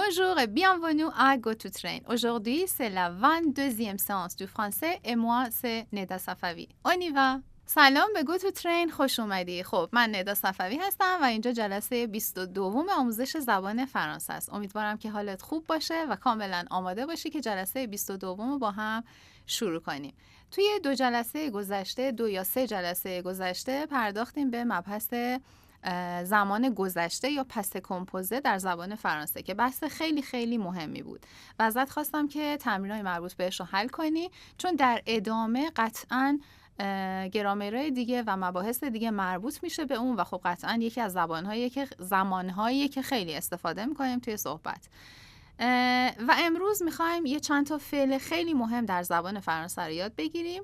Bonjour et bienvenue à Go to Train. Aujourd'hui, c'est la 22e séance du français et moi, c'est Neda Safavi. On y va! سلام به گو تو ترین خوش اومدی. خب من ندا صفوی هستم و اینجا جلسه 22 آموزش زبان فرانسه است. امیدوارم که حالت خوب باشه و کاملا آماده باشی که جلسه 22 رو با هم شروع کنیم. توی 2 جلسه گذشته 2 یا 3 جلسه گذشته پرداختیم به مبحث زمان گذشته یا پس کمپوزه در زبان فرانسه که بحث خیلی خیلی مهمی بود و ازت خواستم که تمرینای مربوط بهش رو حل کنی، چون در ادامه قطعاً گرامرهای دیگه و مباحث دیگه مربوط میشه به اون و خب قطعاً یکی از زمانهایی که خیلی استفاده میکنیم توی صحبت. و امروز میخوایم یه چند تا فعل خیلی مهم در زبان فرانسه رو یاد بگیریم.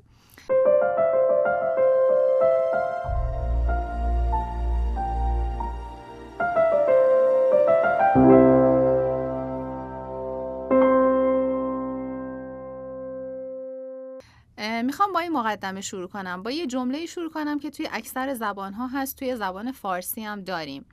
میخوام با این مقدمه شروع کنم، با یه جمله شروع کنم که توی اکثر زبان‌ها هست، توی زبان فارسی هم داریم.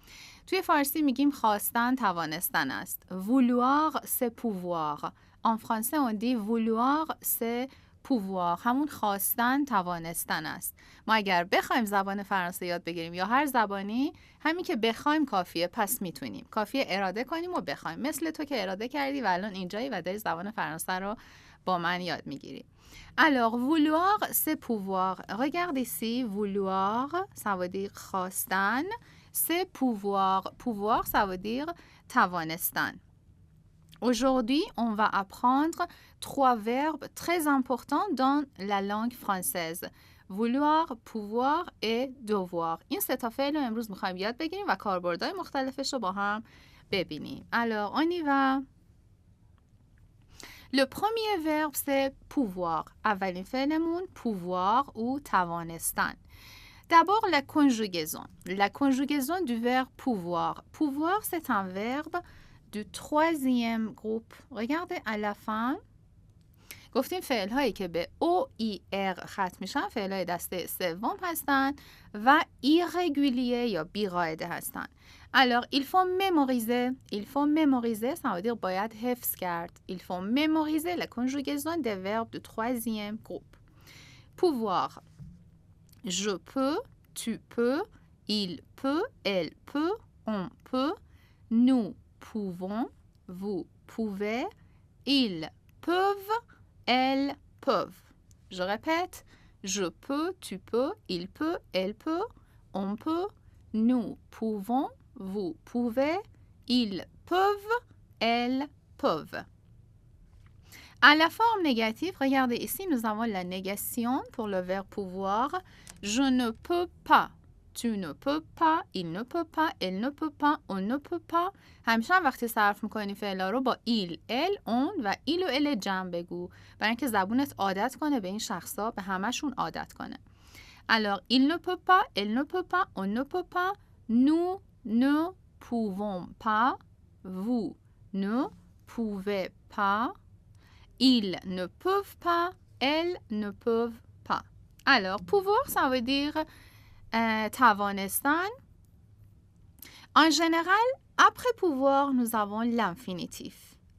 توی فارسی میگیم خواستن توانستن است. vouloir c'est pouvoir. En français on dit vouloir c'est pouvoir. همون خواستن توانستن است. ما اگر بخوایم زبان فرانسه یاد بگیریم یا هر زبانی، همین که بخوایم کافیه، پس میتونیم. کافیه اراده کنیم و بخوایم. مثل تو که اراده کردی و الان اینجایی و داری زبان فرانسه رو با من یاد میگیری. Alors, vouloir, c'est pouvoir. Regarde ici, vouloir, ça veut dire خواستن. C'est pouvoir. Pouvoir, ça veut dire توانستن. Aujourd'hui, on va apprendre 3 verbes très importants dans la langue française. Vouloir, pouvoir et devoir. این 3 تا فعل رو امروز میخوایم یاد بگیریم و کاربردهای مختلفش رو با هم ببینیم. Alors, on y va. Le premier verbe c'est pouvoir. اولین فعلمون pouvoir ou توانستن. D'abord la conjugaison. La conjugaison du verbe pouvoir. Pouvoir c'est un verbe du 3e groupe. Regardez à la fin. گفتیم فعل هایی که به OIR ختم میشن فعل های دسته سوم هستن و irrégulier یا بی‌قاعده هستن. Alors, il faut mémoriser. Il faut mémoriser, ça veut dire باید حفظ کرد. Il faut mémoriser la conjugaison des verbes du 3e groupe. Pouvoir. Je peux, tu peux, il peut, elle peut, on peut, nous pouvons, vous pouvez, ils peuvent, elles peuvent. Je répète. Je peux, tu peux, il peut, elle peut, on peut, nous pouvons, vous pouvez, ils peuvent, elles peuvent. À la forme négative, regardez ici, nous avons la négation pour le verbe pouvoir. Je ne peux pas, tu ne peux pas, il ne peut pas, elle ne peut pas, on ne peut pas. همیشه وقتی صرف میکنی فعلا رو با il, elle, on و il و elle جمع بگو برای اینکه زبونت عادت کنه به این شخصا، به همشون عادت کنه. Alors, il ne peut pas, elle ne peut pas, on ne peut pas, nous ne pouvons pas, vous ne pouvez pas, ils ne peuvent pas, elles ne peuvent pas. Alors, pouvoir, ça veut dire توانستن. En général, après pouvoir, nous avons l'infinitif.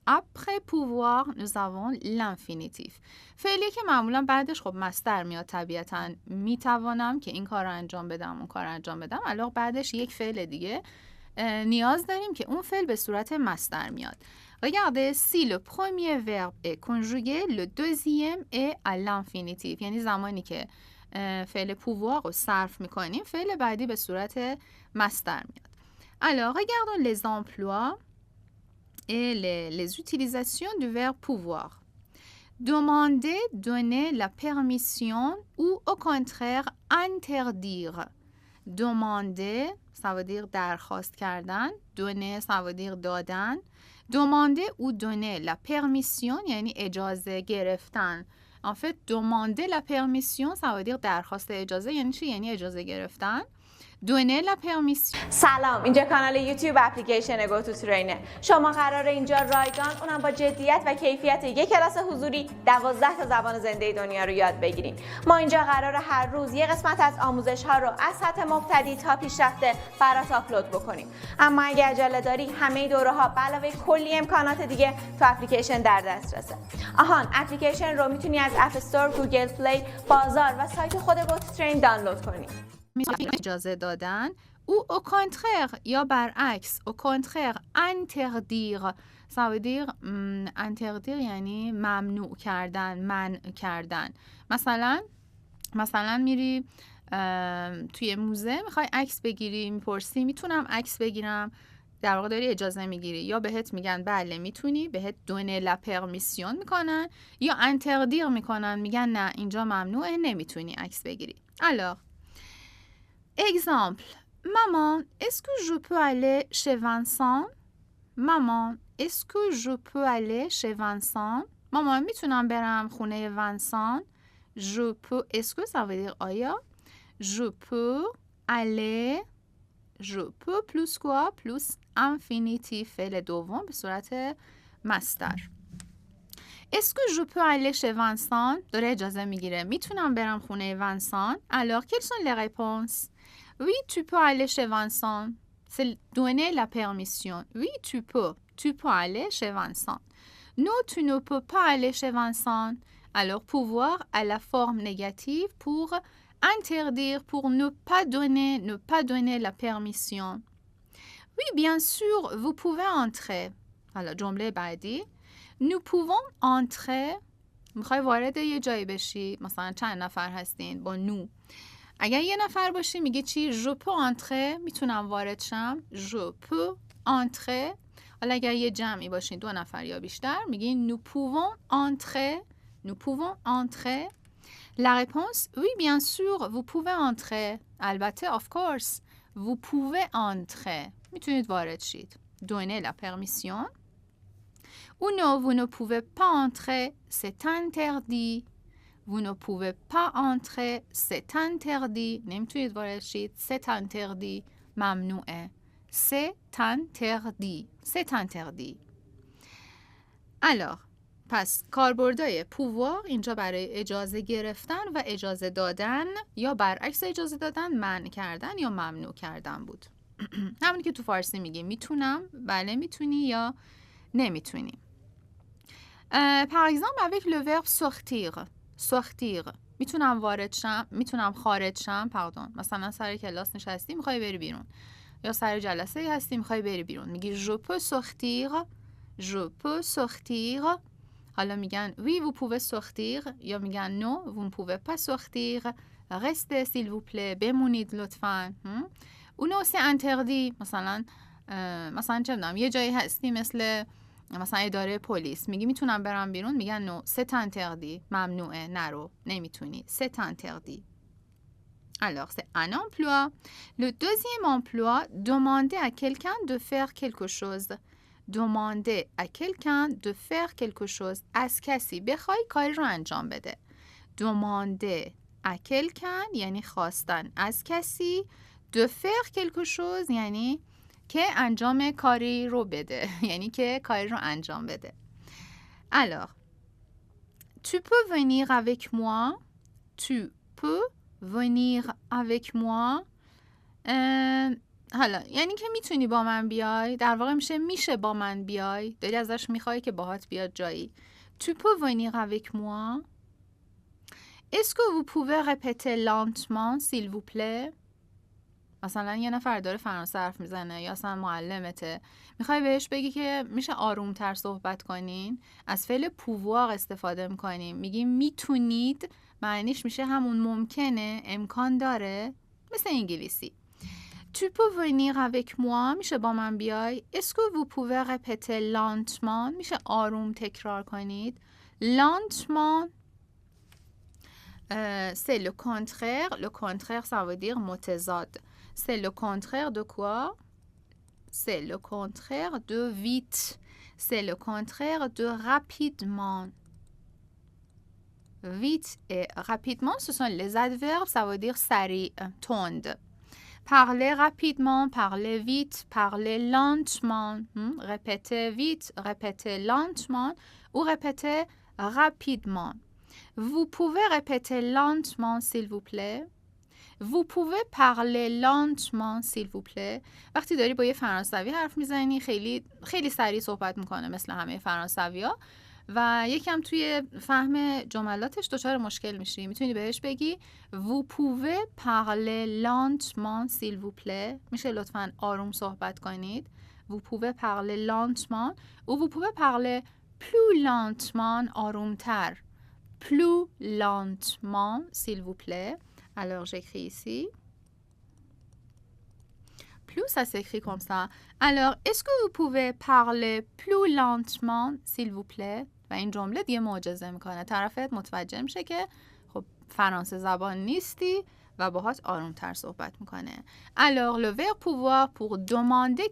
Après pouvoir, nous avons l'infinitif. فعلی که معمولا بعدش خب مصدر میاد طبیعتاً. میتوانم که این کار رو انجام بدم، اون کار رو انجام بدم. الان بعدش یک فعل دیگه نیاز داریم که اون فعل به صورت مصدر میاد. Regardez, si le premier verbe est conjugué, le deuxième est à l'infinitif. یعنی زمانی که فعل pouvoir رو صرف میکنیم، فعل بعدی به صورت مصدر میاد. Alors, regardons les emplois et les utilisations du verbe pouvoir. Demander, donner la permission ou au contraire interdire. Demander, ça veut dire درخواست کردن. Donner, ça veut dire دادن. Demander ou donner la permission یعنی اجازه گرفتن. En fait, demander la permission, ça veut dire درخواست اجازه یعنی چی؟ یعنی اجازه گرفتن. donner la permission. سلام، اینجا کانال یوتیوب اپلیکیشن گو تو ترینه. شما قراره اینجا رایگان اونم با جدیت و کیفیت یک کلاس حضوری 12 تا زبان زنده دنیا رو یاد بگیریم. ما اینجا قراره هر روز یه قسمت از آموزش ها رو از سطح مبتدی تا پیشرفته برات آپلود بکنیم. اما اگه عجله داری همه دوره ها به علاوه کلی امکانات دیگه تو اپلیکیشن در دسترسه. آهان، اپلیکیشن رو میتونی از اپ استور، گوگل پلی، بازار و سایت خود گو تو ترین دانلود کنی. اجازه دادن او au contraire یا برعکس au contraire interdire ça veut dire interdire یعنی ممنوع کردن، منع کردن. مثلا میری توی موزه میخوای عکس بگیری، میپرسی میتونم عکس بگیرم، در واقع داری اجازه میگیری، یا بهت میگن بله میتونی، بهت donner la permission میکنن، یا interdire میکنن، میگن نه اینجا ممنوعه نمیتونی عکس بگیری. alors exemple, maman, est-ce que je peux aller chez Vincent? Maman, est-ce que je peux aller chez Vincent? Maman, میتونم برم خونه ونسان. Je peux, est-ce que ça veut dire آیا؟ Je peux aller, je peux plus quoi? Plus infinitif فعل دوم به صورت مصدر. Est-ce que je peux aller chez Vincent? داره اجازه میگیره. میتونم برم خونه ونسان. Alors, quelles sont les réponses? Oui, tu peux aller chez Vincent. C'est donner la permission. Oui, tu peux. Tu peux aller chez Vincent. Non, tu ne peux pas aller chez Vincent. Alors, pouvoir à la forme négative pour interdire, pour ne pas donner la permission. Oui, bien sûr, vous pouvez entrer. Alors, جمله بعدی. Nous pouvons entrer. میخوای وارد یه جایی بشی، مثلا چند نفر هستین با نو. اگر یه نفر باشی میگه چی؟ Je peux entrer. میتونم وارد شم. Je peux entrer. حالا اگر یه جمعی باشین 2 نفر یا بیشتر میگین nous pouvons entrer. Nous pouvons entrer. La réponse, oui, bien sûr, vous pouvez entrer. البته, of course, vous pouvez entrer. میتونید وارد شید. Donnez la permission. Ou non, vous ne pouvez pas entrer, c'est interdit. Vous ne pouvez pas entrer, c'est interdit. نمیتونید وارد شید. C'est interdit. ممنوعه. C'est interdit. C'est interdit. Alors, پس کاربردهای pouvoir اینجا برای اجازه گرفتن و اجازه دادن یا برعکس اجازه دادن، منع کردن یا ممنوع کردن بود. همونی که تو فارسی میگیم میتونم، بله میتونی یا نمیتونی. Par exemple avec le verbe sortir. sortir. میتونم وارد شم، میتونم خارج شم، پاردون. مثلا سر کلاس نشستی میخوای بری بیرون، یا سر جلسه هستی میخوای بری بیرون، میگی je peux sortir. je peux sortir. حالا میگن oui vous pouvez sortir یا میگن non vous ne pouvez pas sortir. restez s'il vous plaît. بمونید لطفاً. ou non c'est interdit. مثلا چه میدونم یه جایی هستی مثل مثلا اداره پلیس، میگی میتونم برم بیرون، میگن نو c'est interdit. ممنوعه، نرو، نمیتونی. c'est interdit. Alors c'est un emploi. Le deuxième emploi, demander à quelqu'un de faire quelque chose. demander à quelqu'un de faire quelque chose. از کسی بخوای کاری رو انجام بده. demander à quelqu'un یعنی خواستن از کسی. de faire quelque chose یعنی که انجام کاری رو بده. یعنی که کاری رو انجام بده. Alors, tu peux venir avec moi. Tu peux venir avec moi. حالا یعنی که میتونی با من بیای، در واقع میشه با من بیای، داری ازش میخوای که باهات بیاد جایی. Tu peux venir avec moi. Est-ce que vous pouvez répéter lentement s'il vous plaît? مثلا یه نفر داره فرانسه حرف میزنه یا اصلا معلمته، میخوای بهش بگی که میشه آرومتر صحبت کنین، از فعل pouvoir استفاده میکنیم، میگیم میتونید، معنیش میشه همون ممکنه، امکان داره، مثل انگلیسی. Tu peux venir avec moi. میشه با من بیای. Est-ce que vous pouvez répéter lentement. میشه آروم تکرار کنید. Lentement. C'est le contraire. Le contraire, ça veut dire متضاد. C'est le contraire de quoi? C'est le contraire de vite. C'est le contraire de rapidement. Vite et rapidement, ce sont les adverbes, ça veut dire سریع, تند. parler rapidement, parler vite, parler lentement. Répéter vite, répéter lentement ou répéter rapidement. Vous pouvez répéter lentement, s'il vous plaît. Vous pouvez parler lentement, s'il vous plaît. وقتی داری با یه فرانسوی حرف میزنی خیلی سریع صحبت میکنه مثل همه فرانسوی‌ها و یکم توی فهم جملاتش دچار مشکل میشی. میتونی بهش بگی Vous pouvez parler lentement, s'il vous plaît. میشه لطفاً آروم صحبت کنید. Vous pouvez parler lentement ou vous pouvez parler plus lentement, آرومتر. Plus lentement, s'il vous plaît. Alors, j'écris ici. Plus, ça s'écrit comme ça. Alors, est-ce que vous pouvez parler plus lentement, s'il vous plaît? و این جمله دیگه معجزه میکنه. طرفت متوجه میشه که خب فرانسه زبان نیستی و باهات آرومتر صحبت میکنه. Alors, le verbe pouvoir pour demander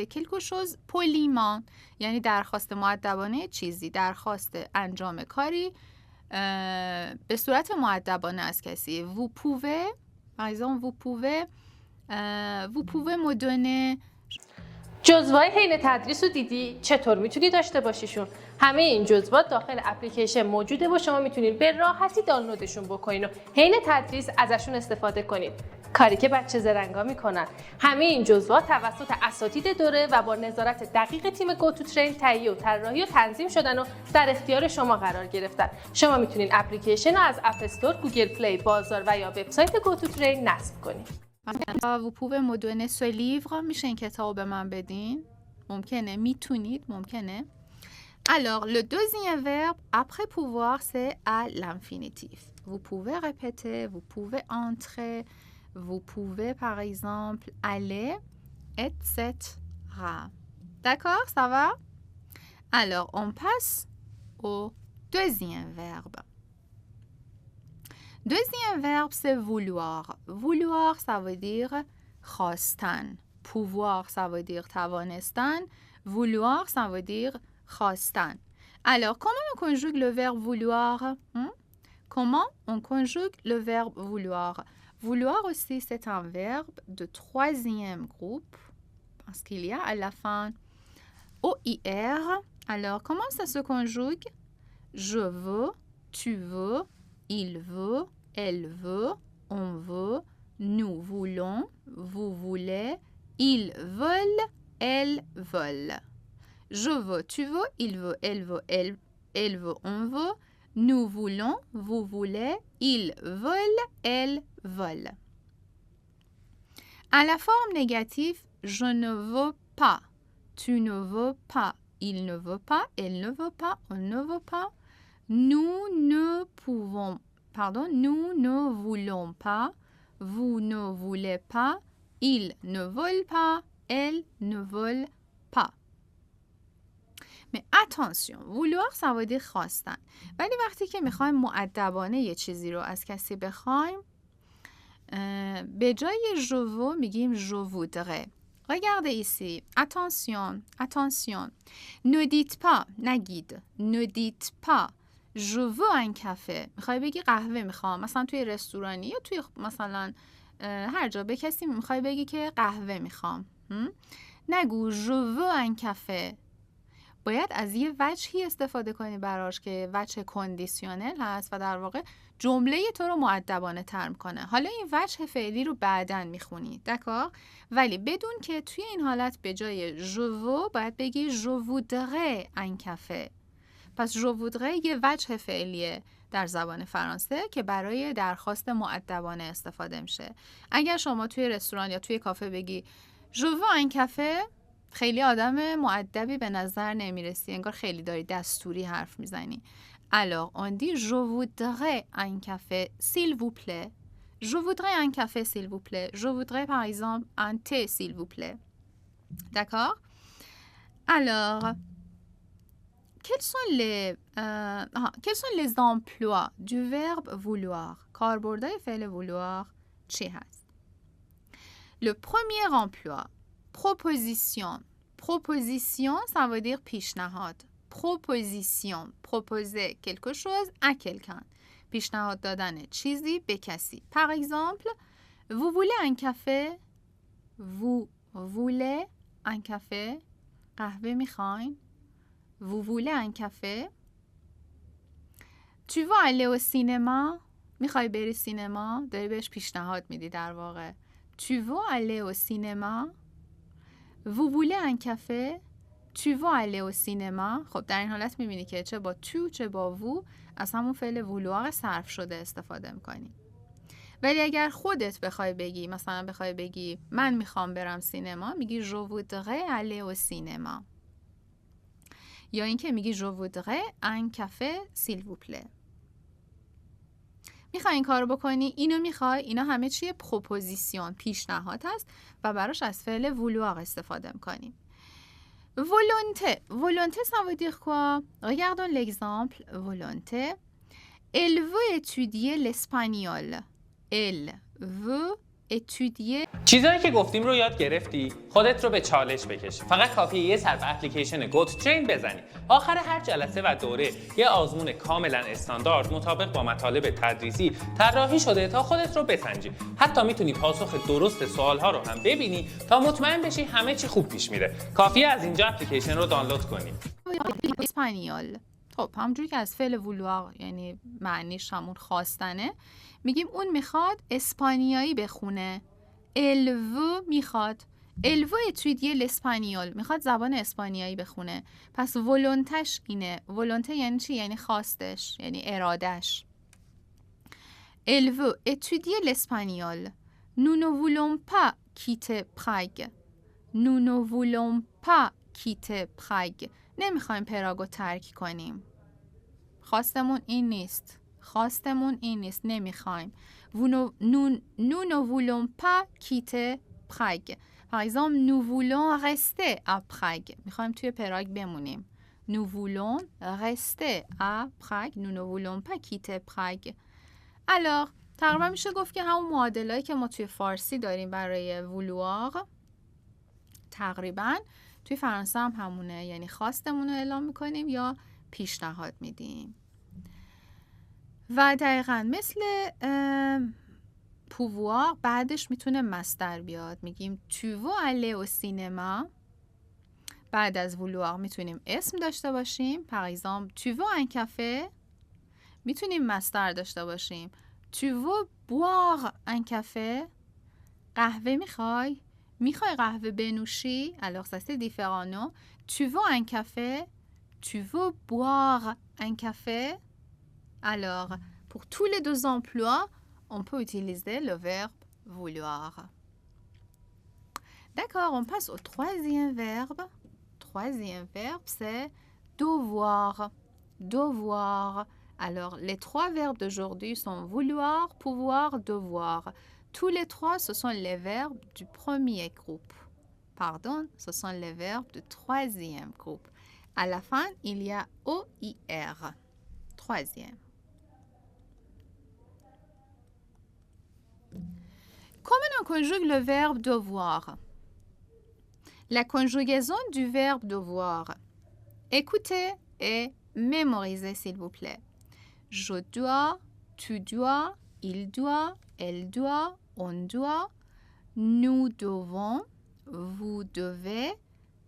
quelque chose poliment. یعنی درخواست مؤدبانه چیزی، درخواست انجام کاری به صورت مؤدبانه از کسی. Vous pouvez, par exemple, vous pouvez me donner. جزوه‌های حین تدریس رو دیدی؟ چطور میتونی داشته باشیشون؟ همه این جزوات داخل اپلیکیشن موجوده و شما میتونید به راحتی دانلودشون بکنین و حین تدریس ازشون استفاده کنید. کاری که بچه زرنگا میکنن. همه این جزوات توسط اساتید دوره و با نظارت دقیق تیم گوتوترین تهیه و طراحی و تنظیم شدن و در اختیار شما قرار گرفتن. شما میتونید اپلیکیشن رو از اپ استور، گوگل پلی، بازار و یا وبسایت گوتوترین نصب کنید. Vous pouvez me donner ce livre. میشه این کتاب به من بدین؟ ممکنه، میتونید، ممکنه. Alors, le deuxième verbe après pouvoir, c'est à l'infinitif. Vous pouvez répéter, vous pouvez entrer, vous pouvez par exemple aller, etc. D'accord, ça va? Alors, on passe au deuxième verbe. Deuxième verbe, c'est vouloir. Vouloir, ça veut dire خواستن. Pouvoir, ça veut dire توانستن. Vouloir, ça veut dire خواستن. Alors, comment on conjugue le verbe vouloir? Comment on conjugue le verbe vouloir? Vouloir aussi, c'est un verbe de troisième groupe parce qu'il y a à la fin OIR. Alors, comment ça se conjugue? Je veux, tu veux, il veut, elle veut, on veut, nous voulons, vous voulez, ils veulent, elles veulent. Je veux, tu veux, il veut, elle veut, elle veut, on veut, nous voulons, vous voulez, ils veulent, elles veulent. À la forme négative, je ne veux pas, tu ne veux pas, il ne veut pas, elle ne veut pas, on ne veut pas. Nous ne voulons pas, vous ne voulez pas, ils ne veulent pas, elles ne veulent pas. Mais attention, vouloir ça veut dire خواستن. ولی وقتی که میخوایم مؤدبانه یه چیزی رو از کسی بخوایم به جای je veux میگیم je voudrais. Regardez ici. Attention, attention. Ne dites pas, نگید. Ne dites pas. Je veux un café. میخوای بگی قهوه میخوام. مثلا توی رستورانی یا توی مثلا هر جا به کسی میخوای بگی که قهوه میخوام. نگو je veux un café. باید از یه وجهی استفاده کنی براش که وجه کندیسیونل هست و در واقع جمله تو رو مؤدبانه تر میکنه. حالا این وجه فعلی رو بعداً میخونی. دکار؟ ولی بدون که توی این حالت به جای je veux باید بگی je voudrais un café. پس je voudrais یه وجه فعلیه در زبان فرانسه که برای درخواست مؤدبانه استفاده میشه. اگر شما توی رستوران یا توی کافه بگی je veux un café، خیلی آدم مؤدبی به نظر نمیرسی، انگار خیلی داری دستوری حرف میزنی. Alors on dit je voudrais un café s'il vous plaît. Je voudrais un café s'il vous plaît. Je voudrais par exemple un thé s'il vous plaît. D'accord? Alors quels sont les emplois du verbe vouloir? کاربردهای فعل vouloir چی هست؟ Le premier emploi, proposition. Proposition, ça veut dire پیشنهاد. Proposition, proposer quelque chose à quelqu'un. پیشنهاد دادن چیزی به کسی. Par exemple, Vous voulez un café? Vous voulez un café? قهوه میخواین؟ Vous voulez un café? Tu veux aller au cinéma? میخوای بری سینما؟ داری بهش پیشنهاد میدی در واقع. Tu veux aller au cinéma? Vous voulez un café? Tu veux aller au cinéma؟ خب در این حالت میبینی که چه با تو چه با وو از همون فعل وولوار صرف شده استفاده میکنی. ولی اگر خودت بخوای بگی، مثلا بخوای بگی من میخوام برم سینما، میگی je voudrais aller au cinéma. یا اینکه میگی je voudrais un café s'il vous plaît. میخوای این کارو بکنی، اینو میخوای، اینا همه چیه؟ پروپوزیسیون، پیشنهاد هست و براش از فعل vouloir استفاده میکنیم. volonté. Volonté, ça veut dire quoi? Regardons l'exemple. Volonté. Elle veut étudier l'espagnol. Elle veut étudier. چیزایی که گفتیم رو یاد گرفتی؟ خودت رو به چالش بکش. فقط کافیه یه سر به اپلیکیشن گوت ترین بزنی. آخر هر جلسه و دوره یه آزمون کاملا استاندارد مطابق با مطالب تدریسی طراحی شده تا خودت رو بسنجی. حتی میتونی پاسخ درست سوال‌ها رو هم ببینی تا مطمئن بشی همه چی خوب پیش میره. کافیه از اینجا اپلیکیشن رو دانلود کنی. اسپانیول. خب همونجوری که از فعل vouloir یعنی معنیش همون خواستنه، میگیم اون میخواد اسپانیایی بخونه. Elle veut میخواد. Elle veut étudier l'espagnol. میخواد زبان اسپانیایی بخونه. پس ولونتش اینه. ولونته یعنی چی؟ یعنی خواستش، یعنی ارادش. Elle veut étudier l'espagnol. Nous ne voulons pas quitter Prague. Nous ne voulons pas quitter Prague. نمیخوایم پراگو ترک کنیم. خواستمون این نیست. خواستمون این نیست. نمیخوایم. Nous ne voulons pas quitter Prague. Par exemple, nous voulons rester à Prague. میخوایم توی پراگ بمونیم. Nous voulons rester à Prague. Nous ne voulons pas quitter Prague. Alors, تقریبا میشه گفت که همون معادلایی که ما توی فارسی داریم برای vouloir تقریبا توی فرانسه هم همونه. یعنی خواستمون رو اعلام میکنیم یا پیشنهاد میدیم. و دقیقا مثل pouvoir بعدش میتونه مصدر بیاد. میگیم tu veux aller au cinéma. بعد از vouloir میتونیم اسم داشته باشیم. par exemple tu veux un café. میتونیم مصدر داشته باشیم. tu veux boire un café. قهوه میخوای؟ میخوای قهوه بنوشی؟ alors ça c'est différent non? tu veux un café. tu veux boire un café. Alors, pour tous les deux emplois, on peut utiliser le verbe vouloir. D'accord, on passe au troisième verbe. Troisième verbe, c'est devoir. Devoir. Alors, les trois verbes d'aujourd'hui sont vouloir, pouvoir, devoir. Tous les trois, ce sont les verbes du premier groupe. Pardon, ce sont les verbes du troisième groupe. À la fin, il y a OIR. Troisième. Comment on conjugue le verbe devoir? La conjugaison du verbe devoir. Écoutez et mémorisez s'il vous plaît. Je dois, tu dois, il doit, elle doit, on doit, nous devons, vous devez,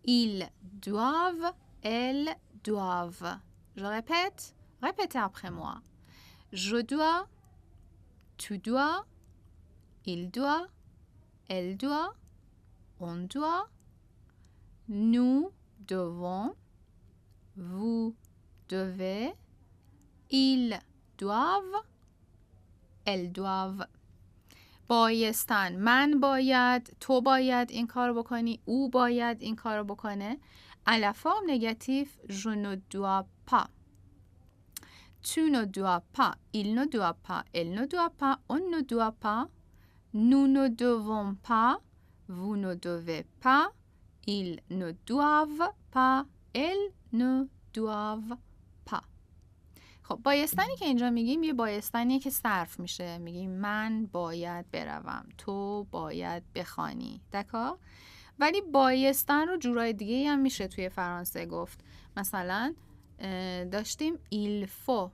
ils doivent, elles doivent. Je répète, répétez après moi. Je dois, tu dois, il doit, elle doit, on doit, nous devons, vous devez, ils doivent, elles doivent. بایستن. من باید، تو باید این کار بکنی، او باید این کار بکنه. À la forme négative, je ne dois pas. Tu ne dois pas, il ne doit pas, elle ne doit pas, on ne doit pas, nous ne devons pas, vous ne devez pas, ils ne doivent pas, elles ne doivent pas. خب بایستنی که اینجا میگیم یه بایستنیه که صرف میشه. میگیم من باید بروم، تو باید بخوانی. دکا؟ ولی بایستن رو جورای دیگه هم میشه توی فرانسه گفت. مثلا داشتیم il faut.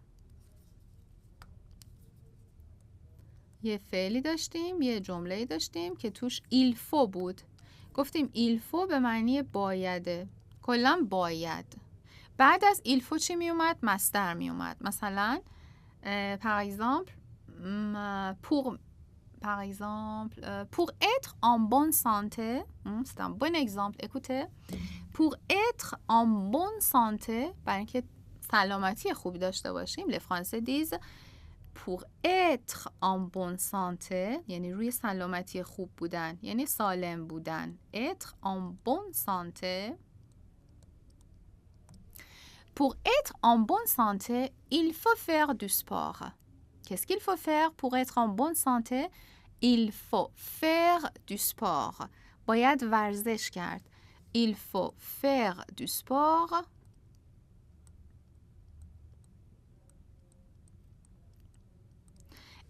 یه فعلی داشتیم، یه جمله داشتیم که توش il faut بود. گفتیم il faut به معنی بایده، کلا باید. بعد از il faut چی می اومد؟ مصدر می اومد. مثلا par exemple pour être en bonne santé, c'est un bon exemple, écoutez, pour être en bonne santé, برای اینکه سلامتی خوبی داشته باشیم، les Français disent pour être en bonne santé، یعنی روی سلامتی خوب بودن، یعنی سالم بودن. être en bonne santé. Pour être en bonne santé, il faut faire du sport. Qu'est-ce qu'il faut faire pour être en bonne santé? Il faut faire du sport. باید ورزش کرد. Il faut faire du sport.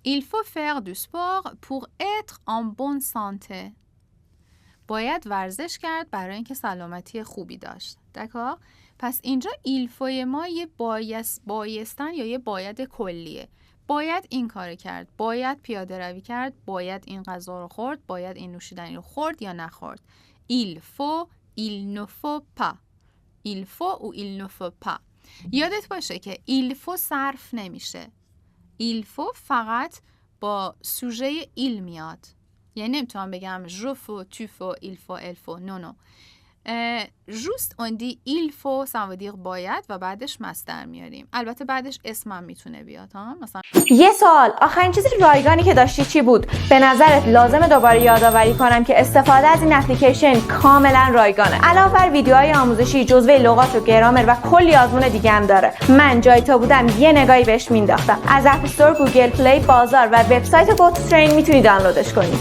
Il faut faire du sport pour être en bonne santé. باید ورزش کرد برای اینکه سلامتی خوبی داشت. دکار؟ پس اینجا il faut ما یه بایستن یا یه باید کلیه. باید این کار کرد، باید پیاده روی کرد، باید این غذا رو خورد، باید این نوشیدنی رو خورد یا نخورد. Il faut, il ne faut pas. Il faut ou il ne faut pas. یادت باشه که il faut صرف نمیشه. Il faut فقط با سوژه il میاد. یعنی نمیتونم بگم je faut, tu faut, il faut, elle faut. Non, non. juste on dit il faut ça veut dire باید و بعدش مصدر میاریم. البته بعدش اسمم میتونه بیاد ها. مثلا یه سوال، آخرین چیزی رایگانی که داشتی چی بود؟ به نظرت لازمه دوباره یادآوری کنم که استفاده از این اپلیکیشن کاملا رایگانه. علاوه بر ویدیوهای آموزشی، جزوه لغات و گرامر و کلی آزمون دیگه هم داره. من جای تو بودم یه نگاهی بهش مینداختم. از اپ استور، گوگل پلی، بازار و وبسایت GoToTrain میتونی دانلودش کنی.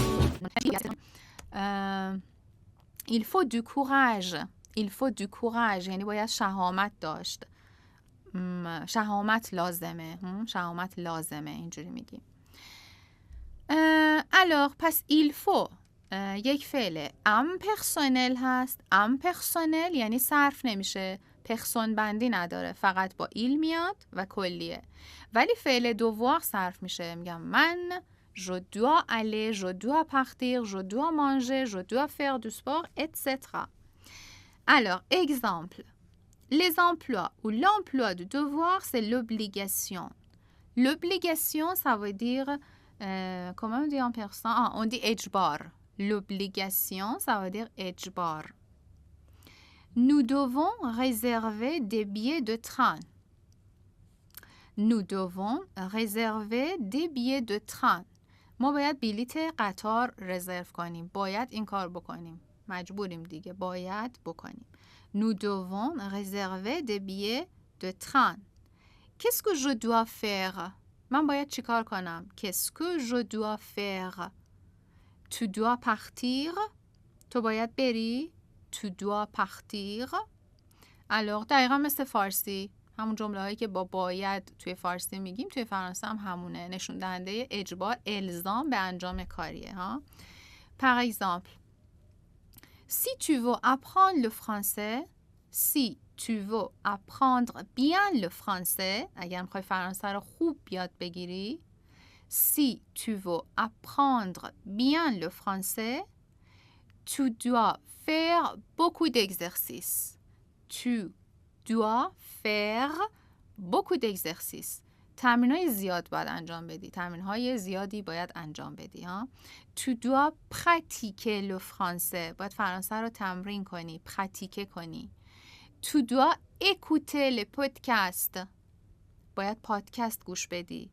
il faut du courage. Il faut du courage یعنی باید شهامت داشت. شهامت لازمه. شهامت لازمه اینجوری میگیم. alors پس il faut یک فعل ام پرسونل هست. ام پرسونل یعنی صرف نمیشه، پرسون بندی نداره، فقط با ایل میاد و کلیه. ولی فعل دووار صرف میشه. میگم من je dois aller, je dois partir, je dois manger, je dois faire du sport, etc. Alors, exemple. Les emplois ou l'emploi du devoir, c'est l'obligation. L'obligation, ça veut dire, comment on dit en persan? On dit ejbar. L'obligation, ça veut dire ejbar. Nous devons réserver des billets de train. Nous devons réserver des billets de train. ما باید بلیت قطار رزرو کنیم. باید این کار بکنیم. مجبوریم دیگه. باید بکنیم. Nous devons réserver des billets de train. Qu'est-ce que je dois faire? من باید چی کار کنم؟ Qu'est-ce que je dois faire? Tu dois partir. تو باید بری. Tu dois partir. alors دقیقا مثل فارسی. همون جمله هایی که با باید توی فارسی میگیم توی فرانسه هم همونه. نشون دهنده اجبار، الزام به انجام کاریه ها. Par exemple, si tu veux apprendre le français, si tu veux apprendre bien le français, اگر میخوای فرانسه رو خوب یاد بگیری، si tu veux apprendre bien le français, tu dois faire beaucoup d'exercices. Tu dois faire beaucoup d'exercices. تمرین‌های زیاد باید انجام بدی. تمرین‌های زیادی باید انجام بدی ها. Tu dois pratiquer le français. باید فرانسه رو تمرین کنی، پراتیکه کنی. Tu dois écouter les podcasts. باید پادکست گوش بدی.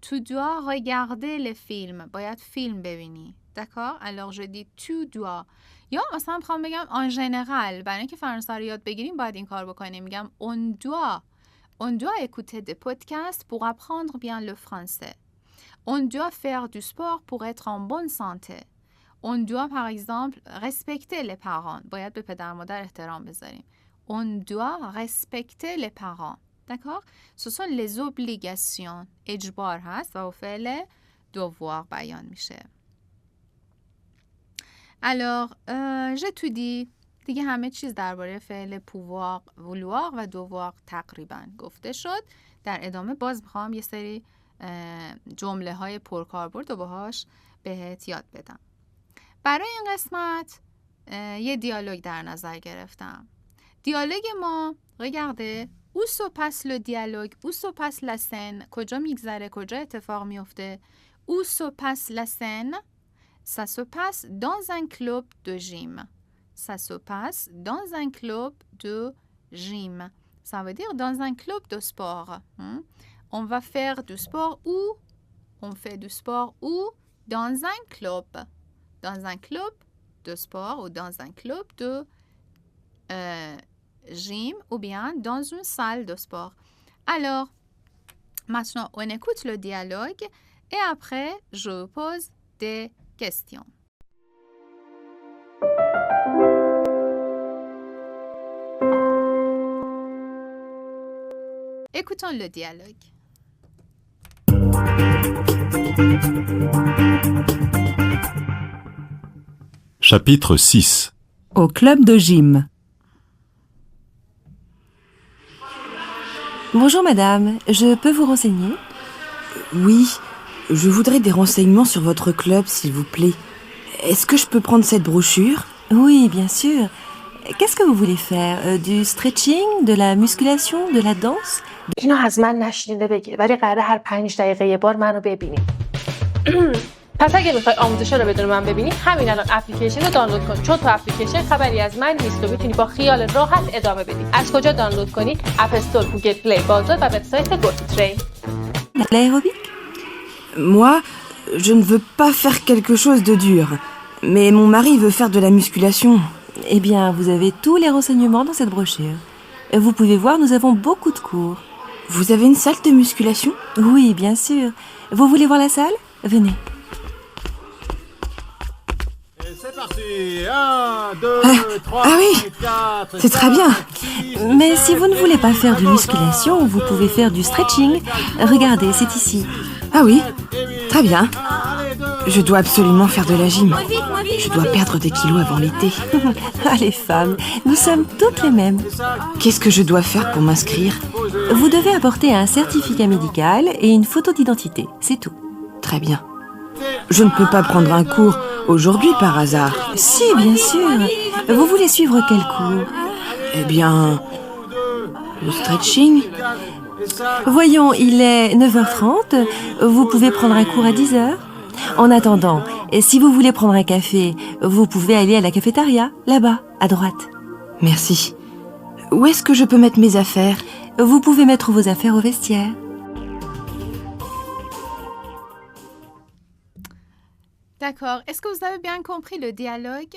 Tu dois regarder les films. باید فیلم ببینی. D'accord? Alors je dis tu dois. یا مثلا میخوام بگم en général برای اینکه فرانسه رو یاد بگیریم باید این کار بکنیم. میگم on doit écouter des podcasts pour apprendre bien le français. On doit faire du sport pour être en bonne santé. On doit par exemple respecter les parents. باید به پدر مادر احترام بذاریم. On doit respecter les parents. D'accord? Ce sont les obligations. اجبار هست و فعل devoir بیان میشه. Alors, j'ai tout dit. دیگه همه چیز درباره فعل pouvoir, vouloir و devoir تقریبا گفته شد. در ادامه باز میخوام یه سری جمله های پرکاربرد رو باهاش بهت یاد بدم. برای این قسمت یه دیالوگ در نظر گرفتم. دیالوگ ما regardez où se passe le dialogue, où se passe la scène، کجا میگذره، کجا اتفاق میفته. où se passe la scène، ça se passe dans un club de gym. Ça se passe dans un club de gym. Ça veut dire dans un club de sport. On va faire du sport où? On fait du sport où? Dans un club. Dans un club de sport ou dans un club de gym ou bien dans une salle de sport. Alors, maintenant, on écoute le dialogue et après, je vous pose des questions. Écoutons le dialogue. Chapitre 6. Au club de gym. Bonjour madame, je peux vous renseigner? Oui, je voudrais des renseignements sur votre club, s'il vous plaît. Est-ce que je peux prendre cette brochure? Oui, bien sûr. Qu'est-ce que vous voulez faire? Du stretching, de la musculation, de la danse? اینو از من نشنیده بگیر، ولی قراره هر 5 دقیقه یه بار منو ببینی. پس اگه میخوای آموزش رو بدون من ببینی، همین الان اپلیکیشن رو دانلود کن، چون تو اپلیکیشن خبری از من نیست و میتونی با خیال راحت ادامه بدی. از کجا دانلود کنی؟ اپ استور، گوگل پلی، بازار و وبسایت گوتوترین. L'aérobic? Moi, je ne veux pas faire quelque chose de dur. Mais mon mari veut faire de la musculation. Eh bien, vous avez tous les renseignements dans cette brochure. Vous pouvez voir, nous avons beaucoup de cours. Vous avez une salle de musculation? Oui, bien sûr. Vous voulez voir la salle? Venez. C'est parti. 1, 2, 3, ah oui, 4, c'est très bien. Mais si vous ne voulez pas faire de musculation, vous pouvez faire du stretching. Regardez, c'est ici. Ah oui, très bien. Je dois absolument faire de la gym. Je dois perdre des kilos avant l'été. Ah, les femmes, nous sommes toutes les mêmes. Qu'est-ce que je dois faire pour m'inscrire? Vous devez apporter un certificat médical et une photo d'identité, c'est tout. Très bien. Je ne peux pas prendre un cours aujourd'hui par hasard. Si, bien sûr. Vous voulez suivre quel cours? Eh bien, le stretching. Voyons, il est 9h30. Vous pouvez prendre un cours à 10h. En attendant, si vous voulez prendre un café, vous pouvez aller à la cafétéria, là-bas, à droite. Merci. Où est-ce que je peux mettre mes affaires? Vous pouvez mettre vos affaires au vestiaire. D'accord. Est-ce que vous avez bien compris le dialogue?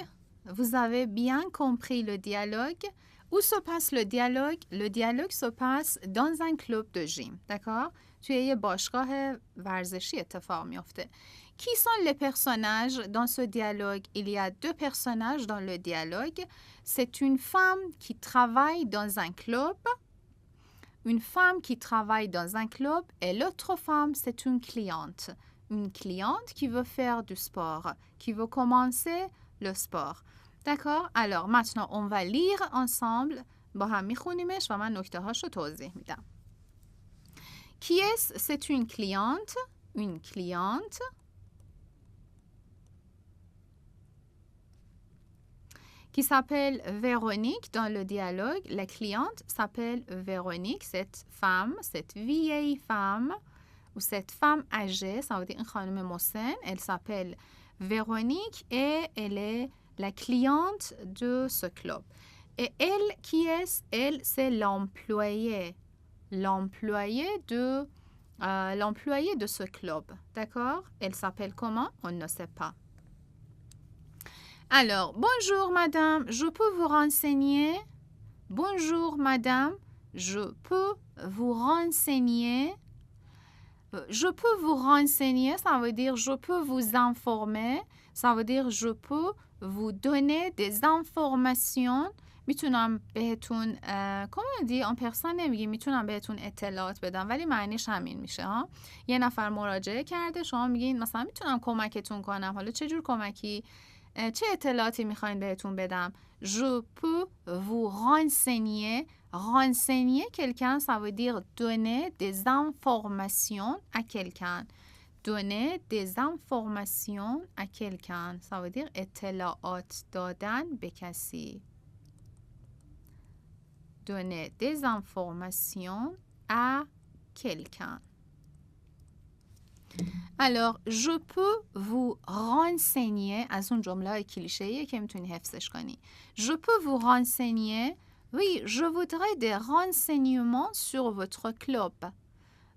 Vous avez bien compris le dialogue? Où se passe le dialogue? Le dialogue se passe dans un club de gym. D'accord? توی یه باشگاه ورزشی اتفاق میفته. Qui sont les personnages dans ce dialogue? Il y a 2 personnages dans le dialogue. C'est une femme qui travaille dans un club. Une femme qui travaille dans un club et l'autre femme, c'est une cliente. Une cliente qui veut faire du sport, qui veut commencer le sport. D'accord? Alors maintenant, on va lire ensemble. با هم میخونیمش و من نکته هاشو توضیح میدم. Qui est-ce? C'est une cliente. Une cliente. Qui s'appelle Véronique dans le dialogue. La cliente s'appelle Véronique. Cette femme, cette vieille femme ou cette femme âgée, ça veut dire une خانم مسن, elle s'appelle Véronique et elle est la cliente de ce club. Et elle, qui est? Elle, c'est l'employé. L'employé de ce club. D'accord? Elle s'appelle comment? On ne sait pas. Alors, bonjour madame, je peux vous renseigner? Bonjour madame, je peux vous renseigner? Je peux vous renseigner, ça veut dire je peux vous informer. Ça veut dire je peux vous donner des informations. میتونم بهتون کامدی آن پرسن نمیگی، میتونم بهتون اطلاعات بدم، ولی معنیش همین میشه ها. یه نفر مراجعه کرده، شما میگین مثلا میتونم کمکتون کنم. حالا چه جور کمکی چه اطلاعاتی میخواین بهتون بدم؟ Je peux vous renseigner. Renseigner quelqu'un, ça veut dire donner des informations à quelqu'un. Donner des informations à quelqu'un. Ça veut dire اطلاعات دادن به کسی. Donner des informations à quelqu'un. Alors, je peux vous renseigner از اون جمله کلیشه‌ایه که میتونی حفظش کنی. Je peux vous renseigner. Oui, je voudrais des renseignements sur votre club.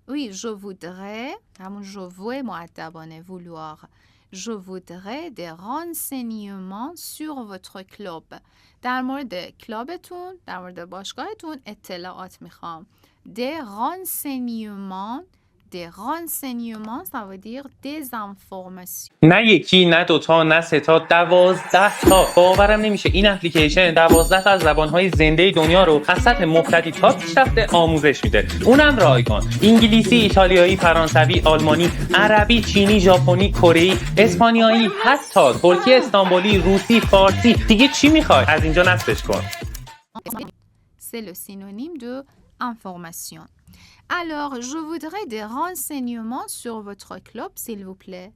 Oui, je voudrais همون je veux مؤدبانه vouloir. Je voudrais des renseignements sur votre club. در مورد کلابتون، در مورد باشگاهتون اطلاعات میخوام. Des renseignements. Des renseignements, ça veut dire des informations. نه یکی، نه دوتا، نه سه تا، 12 تا. باورم نمیشه این اپلیکیشن 12 تا از زبانهای زنده دنیا رو از سطح مبتدی تا پیشرفته آموزش میده. اونم رایگان. انگلیسی، ایتالیایی، فرانسوی، آلمانی، عربی، چینی، ژاپنی، کره‌ای، اسپانیایی، حتی ترکی استانبولی، روسی، فارسی. دیگه چی میخوای؟ از اینجا نصبش کن. C'est le synonyme de information. Alors, je voudrais des renseignements sur votre club, s'il vous plaît.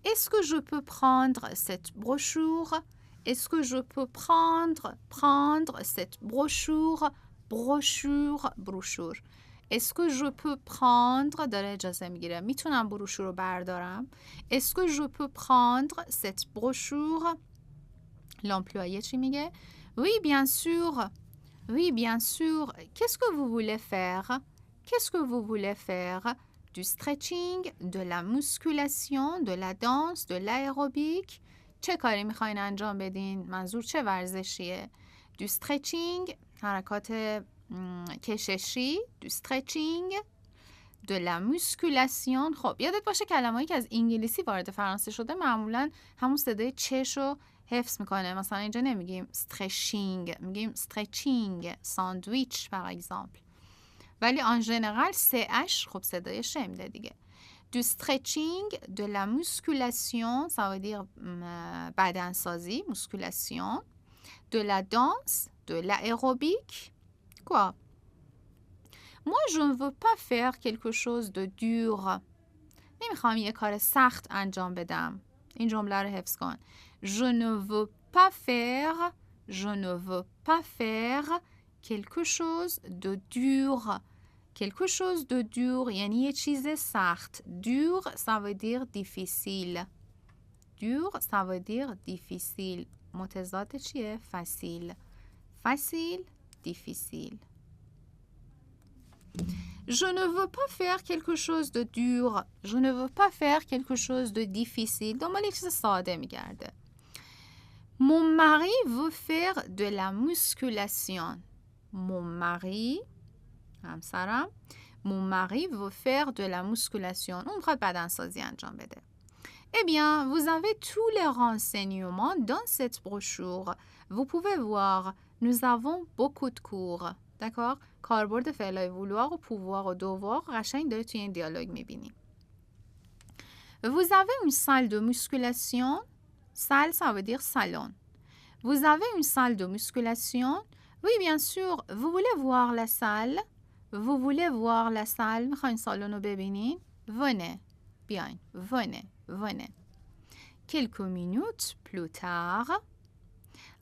Est-ce que je peux prendre cette brochure? Est-ce que je peux prendre cette brochure? Brochure. Est-ce que je peux prendre داره اجازه میگیره میتونم بروشور رو بردارم. Est-ce que je peux prendre cette brochure? L'employé چی میگه؟ Oui, bien sûr. Oui, bien sûr. Qu'est-ce que vous voulez faire? Qu'est-ce que vous voulez faire? Du stretching, de la musculation, de la danse, de l'aérobic. چه کاری میخواین انجام بدین؟ منظور چه ورزشیه؟ Du stretching، حرکات کششی. Du stretching، de la musculation. خب یادت باشه کلمه‌ای که از انگلیسی وارد فرانسه شده معمولاً همون صدای چش رو حفظ میکنه. مثلا اینجا نمیگیم stretching، میگیم stretching. ساندویچ par exemple. ولی en général CH خب صدای ش میده دیگه. Du stretching, de la musculation, ça veut dire بدنسازی, musculation. De la danse, de l'aérobic. Quoi? Moi, je ne veux pas faire quelque chose de dur. نمیخوام یه کار سخت انجام بدم. این جمله رو حفظ کن. Je ne veux pas faire quelque chose de dur. Quelque chose de dur یعنی یه چیز سخت. Dur, ça veut dire difficile. Dur, ça veut dire difficile. متضاد چیه؟ facile. Facile, difficile. Je ne veux pas faire quelque chose de dur. Je ne veux pas faire quelque chose de difficile. دنبال یه چیز ساده میگرده. Mon mari veut faire de la musculation. Mon mari همسرم Mon mari veut faire de la musculation. اون میخواد بدنسازی انجام بده. Eh bien, vous avez tous les renseignements dans cette brochure. Vous pouvez voir, nous avons beaucoup de cours. D'accord? کاربرد فعلای vouloir و pouvoir و devoir قشنگ داره توی این دیالوگ میبینیم. Vous avez une salle de musculation. Salle, ça veut dire salon. Vous avez une salle de musculation? Oui, bien sûr. Vous voulez voir la salle? Vous voulez voir la salle? میخواین سالن رو ببینین؟ Venez. Bien. Venez. Quelques minutes plus tard.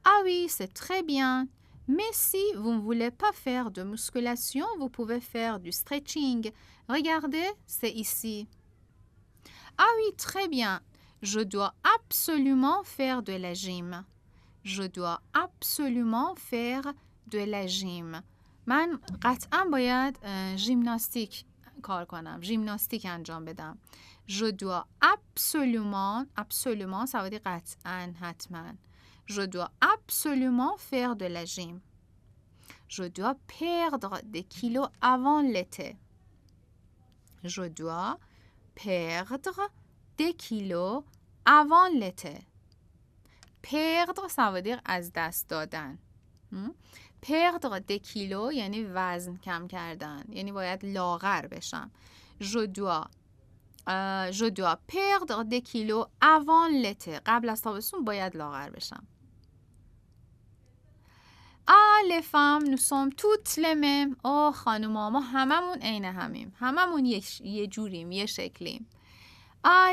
Ah oui, c'est très bien. Mais si vous ne voulez pas faire de musculation, vous pouvez faire du stretching. Regardez, c'est ici. Ah oui, très bien. Je dois absolument faire de la gym. Je dois absolument faire de la gym. من قطعا باید ژیمناستیک کار کنم. ژیمناستیک انجام بدم. Je dois absolument ça veut dire قطعا حتما. Je dois absolument faire de la gym. Je dois perdre des kilos avant l'été. Je dois perdre des kilos avant l'été. Perdre, ça veut dire از دست دادن. Perdre des kilos یعنی وزن کم کردن. یعنی باید لاغر بشم. Je dois je dois perdre des kilos avant l'été. قبل از تابستون باید لاغر بشم. les femmes nous sommes toutes les mêmes. خانوما ما هممون عین همیم. هممون یه جوریم، یه شکلیم.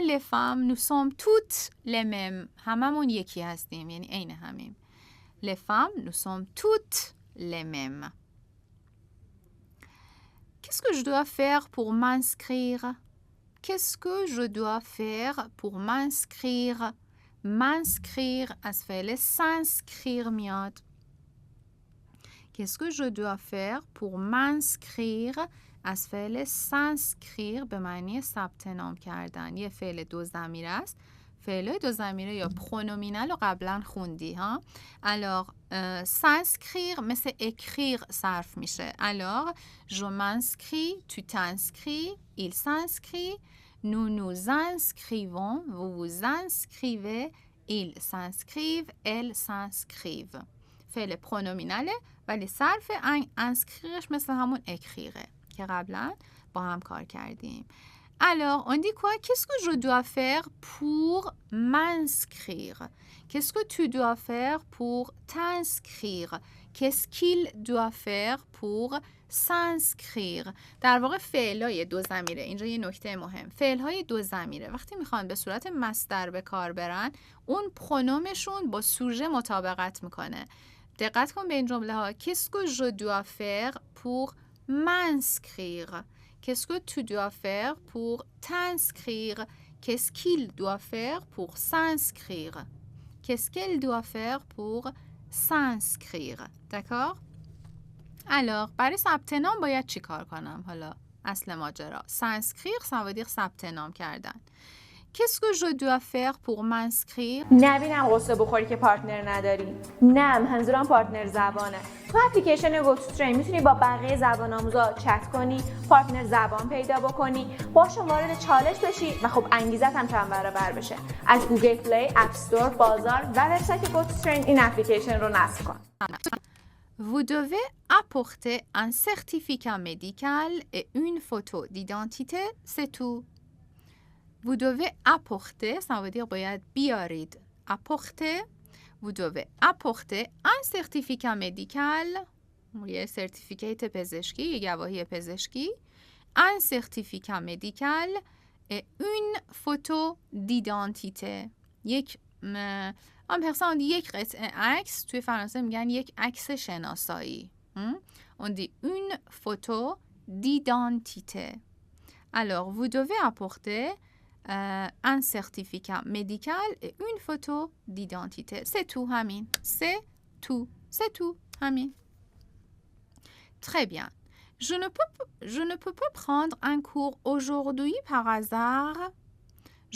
les femmes nous sommes toutes les mêmes. هممون یکی هستیم، یعنی عین همیم. Les femmes nous sommes toutes les mêmes. Qu'est-ce que je dois faire pour m'inscrire? Qu'est-ce que je dois faire pour m'inscrire? M'inscrire از فعل s'inscrire میاد. Qu'est-ce que je dois faire pour m'inscrire از فعل s'inscrire به معنی ثبت نام کردن. یه فعل دو ضمیره است. فعل دو ضمیره یا پرونومینال رو قبلا خوندی ها. Alors s'inscrire مثل écrire صرف میشه. Alors je m'inscris, tu t'inscris, il s'inscrit, nous nous inscrivons, vous vous inscrivez, ils s'inscrivent, elles s'inscrivent. فعل پرونومیناله ولی صرف انسکریرش مثل همون اکریره که قبلا با هم کار کردیم. Alors, on dit quoi? Qu'est-ce que je dois faire pour m'inscrire? Qu'est-ce que tu dois faire pour t'inscrire? Qu'est-ce qu'il doit faire pour s'inscrire? در واقع فعلای دو ضمیره. اینجا یه نکته مهم. فعلهای دو ضمیره وقتی میخوان به صورت مصدر به کار برن، اون پرونومشون با سوژه مطابقت میکنه. دقت کن به این جمله ها. Qu'est-ce que je dois faire pour m'inscrire? Qu'est-ce que tu dois faire pour t'inscrire? Qu'est-ce qu'il doit faire pour s'inscrire? Qu'est-ce qu'elle doit faire pour s'inscrire? D'accord? Alors, برای ثبت نام باید چی کار کنم حالا؟ اصل ماجرا. s'inscrire ça veut dire ثبت نام کردن. Qu'est-ce que je dois faire pour m'inscrire? نبینم غصه بخوری که پارتنر نداری. نه، منظورم پارتنر زبانه. تو اپلیکیشن گوتوترین میتونی با بقیه زبان آموزا چت کنی، پارتنر زبان پیدا بکنی، باشون وارد چالش بشی و خب انگیزت هم چند برابر بشه. از گوگل پلی، اپ استور، بازار و وبسایت گوتوترین این اپلیکیشن رو نصب کن. Vous devez apporter un certificat médical et une photo d'identité, c'est tout. Vous devez apporter, ça veut dire باید بیارید. Apporter, vous devez apporter un certificat médical, یه سرتیفیکیت پزشکی، یه گواهی پزشکی, un certificat médical et une photo d'identité. یک یک قطعه عکس، توی فرانسه میگن یک عکس شناسایی. On dit une photo d'identité. Alors, vous devez apporter un certificat médical et une photo d'identité. C'est tout, Hamine. C'est tout, Hamine. Très bien. Je ne peux pas prendre un cours aujourd'hui par hasard.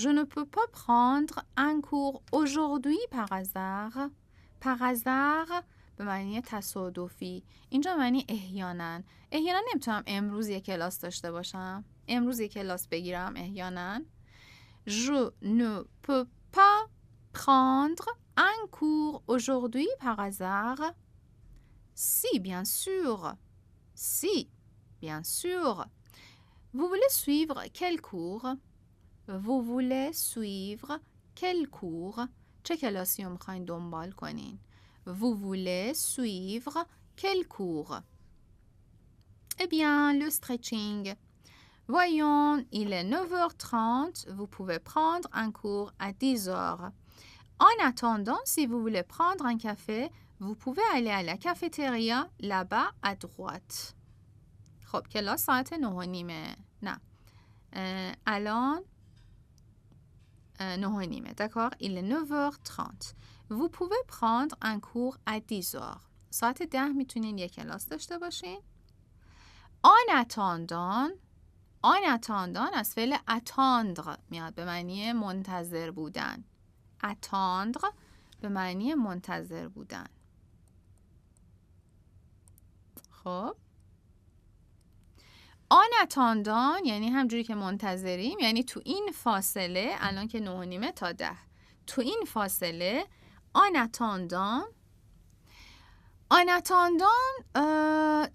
Je ne peux pas prendre un cours aujourd'hui par hasard. Par hasard به معنی تصادفی. اینجا معنی احیانا. احیانا نمیتونم امروز یک کلاس داشته باشم. امروز یک کلاس بگیرم احیانا. Je ne peux pas prendre un cours aujourd'hui par hasard. Si, bien sûr. Si, bien sûr. Vous voulez suivre quel cours? Vous voulez suivre quel cours? چه کلاسی رو میخواین دنبال کنین؟ Vous voulez suivre quel cours? Eh bien, le stretching. Voyons, il est 9h30. Vous pouvez prendre un cours à 10h. En attendant, si vous voulez prendre un café, vous pouvez aller à la cafétéria là-bas à droite. خب کلاس ساعت 9:30. نه. الان 9:30. D'accord? Il est 9h30. Vous pouvez prendre un cours à 10h. ساعت 10 میتونین یک کلاس داشته باشین. En attendant از فعل attendre میاد به معنی منتظر بودن. attendre به معنی منتظر بودن. خب en attendant یعنی همجوری که منتظریم، یعنی تو این فاصله الان که 9:30 تا 10 تو این فاصله en attendant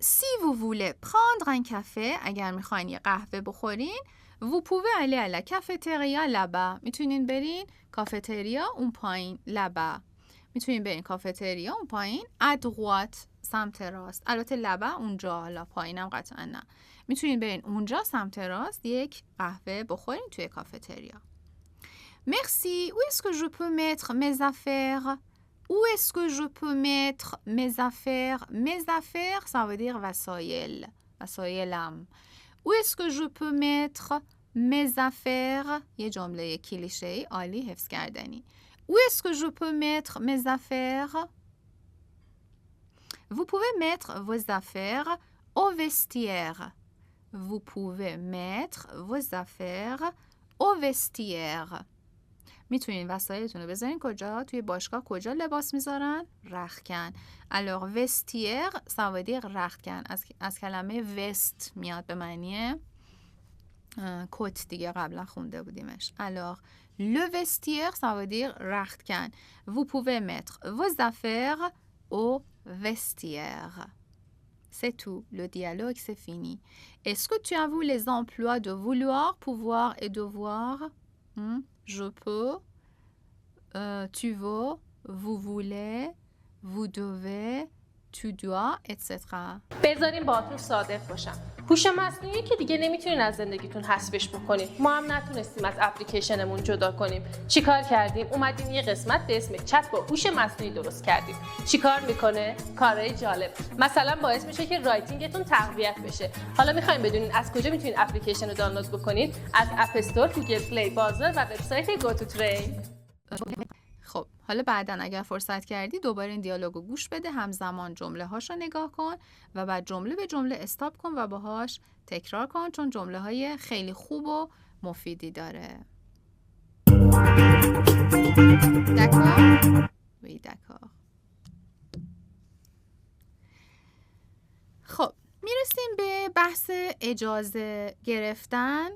si vous voulez prendre un café اگر میخواین یه قهوه بخورین Vous pouvez aller à la cafétéria là-bas. میتونین برین کافتریا اون پایین là-bas. میتونین برین کافتریا اون پایین à droite سمت راست. البته لبا اونجا، حالا پایینم قطعا نه. میتونین برین اونجا سمت راست یک قهوه بخورین توی کافتریا. Merci. Où est-ce que je peux mettre mes affaires? Où est-ce que je peux mettre mes affaires? Mes affaires, ça veut dire وسایل. وسایلم. Où est-ce que je peux mettre mes affaires? یه جمله کلیشه‌ای عالی حفظ کردنی. Où est-ce que je peux mettre mes affaires? Vous pouvez mettre vos affaires au vestiaire. Vous pouvez mettre vos affaires au vestiaire. میتونین وسایلتون رو بذارین کجا؟ توی باشگاه کجا لباس میذارن؟ رختکن. Alors vestiaire ça veut dire رختکن. از کلمه vest میاد به معنی کت دیگه، قبلا خونده بودیمش. Alors le vestiaire ça veut dire رختکن. Vous pouvez mettre vos affaires au vestiaire. C'est tout. Le dialogue c'est fini. Est-ce que tu as vu les emplois de vouloir, pouvoir et devoir? Je peux, tu veux, vous voulez, vous devez, tu dois, etc. بذارین باهاتون صادق باشم. هوش مصنوعی که دیگه نمیتونین از زندگیتون حذفش بکنین. ما هم نتونستیم از اپلیکیشنمون جدا کنیم. چیکار کردیم؟ اومدیم یه قسمت به اسم چت با هوش مصنوعی درست کردیم. چیکار میکنه؟ کارهای جالب. مثلا باعث میشه که رایتینگتون تقویت بشه. حالا میخوایم بدونین از کجا میتونین اپلیکیشن رو دانلود بکنین؟ از اپ استور، گوگل پلی، بازار و وبسایت گو تو ترین. خب حالا بعداً اگر فرصت کردی دوباره این دیالوگو گوش بده، همزمان جمله هاشو نگاه کن و بعد جمله به جمله استاپ کن و باهاش تکرار کن، چون جمله های خیلی خوب و مفیدی داره. دکار؟ وی دکار. خب میرسیم به بحث اجازه گرفتن،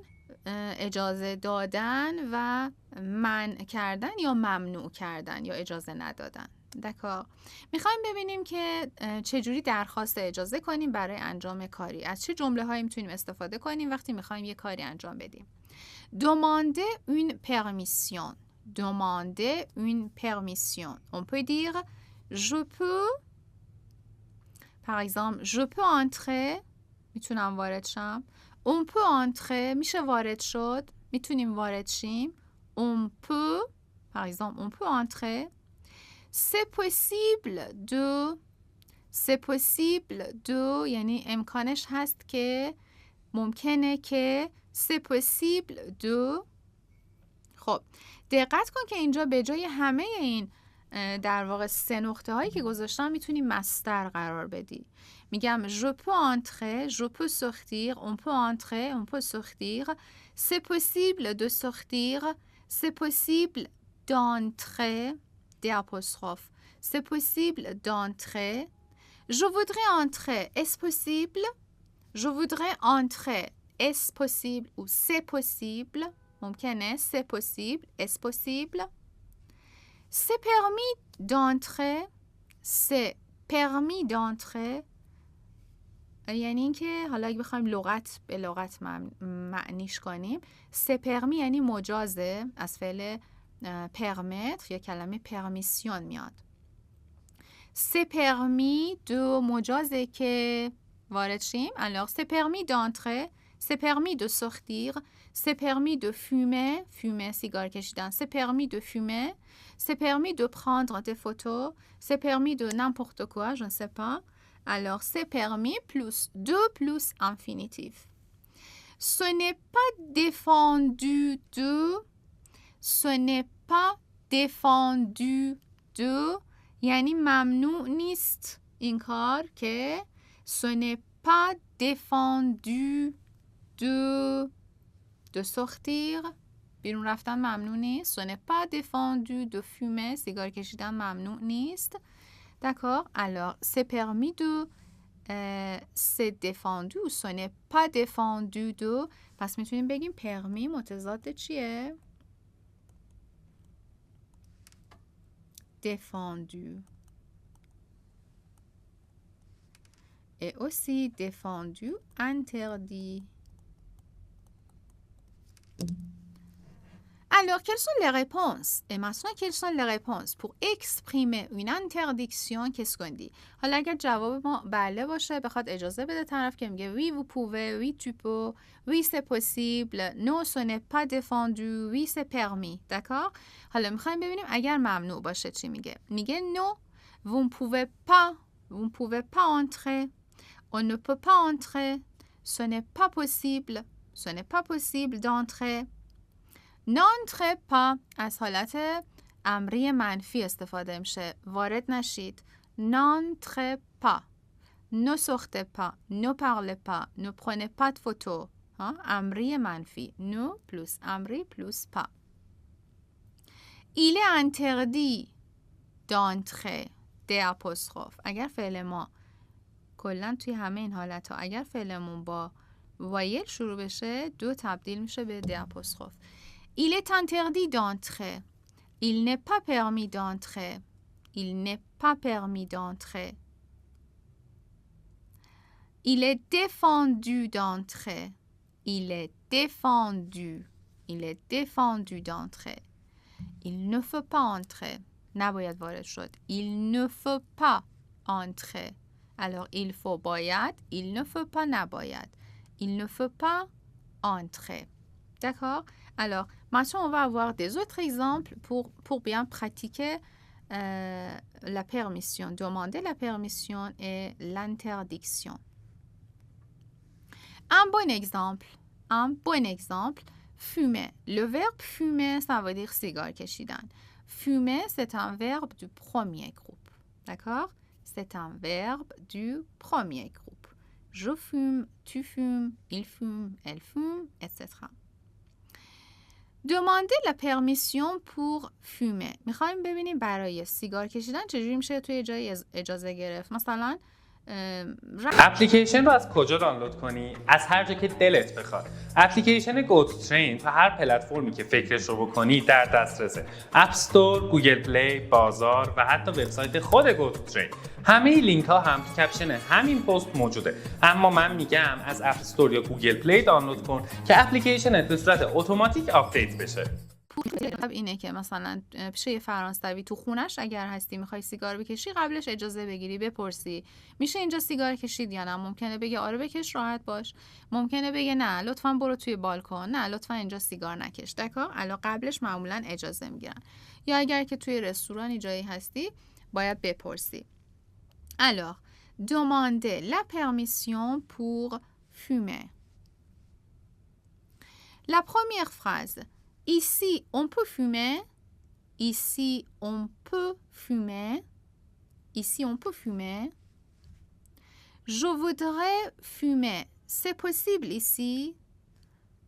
اجازه دادن و منع کردن یا ممنوع کردن یا اجازه ندادن. دکار. میخوایم ببینیم که چجوری درخواست اجازه کنیم برای انجام کاری. از چه جمله هایی میتونیم استفاده کنیم وقتی میخوایم یه کاری انجام بدیم. Demander une permission. Demander une permission. On peut dire je peux. Par exemple, je peux entrer. میتونم وارد شم. On peut entrer. میشه وارد شد. میتونیم وارد شیم. On peut. Par exemple, on peut entrer. C'est possible de. C'est possible de. یعنی امکانش هست که، ممکنه که. C'est possible de. خب دقت کن که اینجا به جای همه این در واقع 3 نقطه هایی که گذاشتم میتونی مصدر قرار بدی. میگم je peux entrer, je peux sortir, on peut entrer, on peut sortir. C'est possible de sortir, c'est possible d'entrer, d'apostrophe. C'est possible d'entrer. Je voudrais entrer, est-ce possible? Je voudrais entrer, est-ce possible ou c'est possible? ممکنه c'est possible, est-ce possible? C'est permis d'entrer, c'est permis d'entrer. یعنی اینکه حالا اگه بخوایم لغت به لغت معنیش کنیم، c'est permis یعنی مجازه، از فعل permettre یا کلمه permission میاد. C'est permis de مجازه که وارد شیم. Alors c'est permis d'entrer, c'est permis de sortir, c'est permis de fumer, fumer سیگار کشیدن. C'est permis de fumer, c'est permis de prendre des photos, c'est permis de n'importe quoi, je ne sais pas. Alors c'est permis plus de plus infinitif. Ce n'est pas défendu de, ce n'est pas défendu de یعنی ممنوع نیست این کار که. Ce n'est pas défendu de sortir. بیرون رفتن ممنوع نیست. Ce n'est pas défendu de fumer. سیگار کشیدن ممنوع نیست. D'accord? Alors, c'est permis de, c'est défendu ou ce n'est pas défendu de. پس میتونیم بگیم permis متضاد چیه؟ Défendu. Et aussi défendu, interdit. Alors, quelles sont les réponses? Et maintenant, quelles sont les réponses? Pour exprimer une interdiction, qu'est-ce qu'on dit? حالا اگر جواب ما بله باشه بخواد اجازه بده طرف که میگه oui vous pouvez, oui tu peux, oui c'est possible, non ce n'est pas défendu, oui c'est permis. d'accord؟ حالا میخوایم ببینیم اگر ممنوع باشه چی میگه؟ میگه non, vous ne pouvez pas, vous ne pouvez pas entrer, on ne peut pas entrer, ce n'est pas possible, ce n'est pas possible d'entrer. n'entrez pas از حالت امری منفی استفاده میشه. وارد نشید. n'entrez pas. ne sortez pas. ne parlez pas. ne prenez pas de photo. امری منفی. ne plus امری plus pas. il est interdit d'entrer. d'apostrophe. اگر فعل ما کلا توی همه این حالت ها اگر فعلمون با وایل شروع بشه دو تبدیل میشه به d'apostrophe. Il est interdit d'entrer. Il n'est pas permis d'entrer. Il n'est pas permis d'entrer. Il est défendu d'entrer. Il est défendu. Il est défendu d'entrer. Il ne faut pas entrer. نباید وارد شد. Il ne faut pas entrer. Alors, il faut باید. Il ne faut pas نباید. Il ne faut pas entrer. D'accord? Alors, maintenant, on va avoir des autres exemples pour bien pratiquer la permission, demander la permission et l'interdiction. Un bon exemple, fumer. Le verbe fumer, ça veut dire cigare کشیدن. Fumer, c'est un verbe du premier groupe. D'accord? C'est un verbe du premier groupe. Je fume, tu fumes, il fume, elle fume, etc. Demander la permission pour fumer. میخوایم ببینیم برای سیگار کشیدن چجوری میشه توی جای اجازه گرفت. مثلا اپلیکیشن رو از کجا دانلود کنی؟ از هر جا که دلت بخواد. اپلیکیشن گوت ترین تو هر پلتفرمی که فکرش رو بکنی در دسترسه. اپ استور، گوگل پلی، بازار و حتی وبسایت خود گوت ترین. همه لینک ها هم تو کپشن همین پست موجوده. اما من میگم از اپ استور یا گوگل پلی دانلود کن که اپلیکیشن به صورت اتوماتیک آپدیت بشه. اینه که مثلا پیش یه فرانسوی تو خونش اگر هستی میخوای سیگار بکشی قبلش اجازه بگیری بپرسی میشه اینجا سیگار کشید یا نه. ممکنه بگه آره بکش راحت باش، ممکنه بگه نه لطفاً برو توی بالکن، نه لطفاً اینجا سیگار نکش. دکار الان قبلش معمولاً اجازه میگیرن. یا اگر که توی رستورانی جایی هستی باید بپرسی. Alors, demander la permission pour fumer. La première phrase. Ici, on peut fumer. Ici, on peut fumer. Ici, on peut fumer. Je voudrais fumer. C'est possible ici.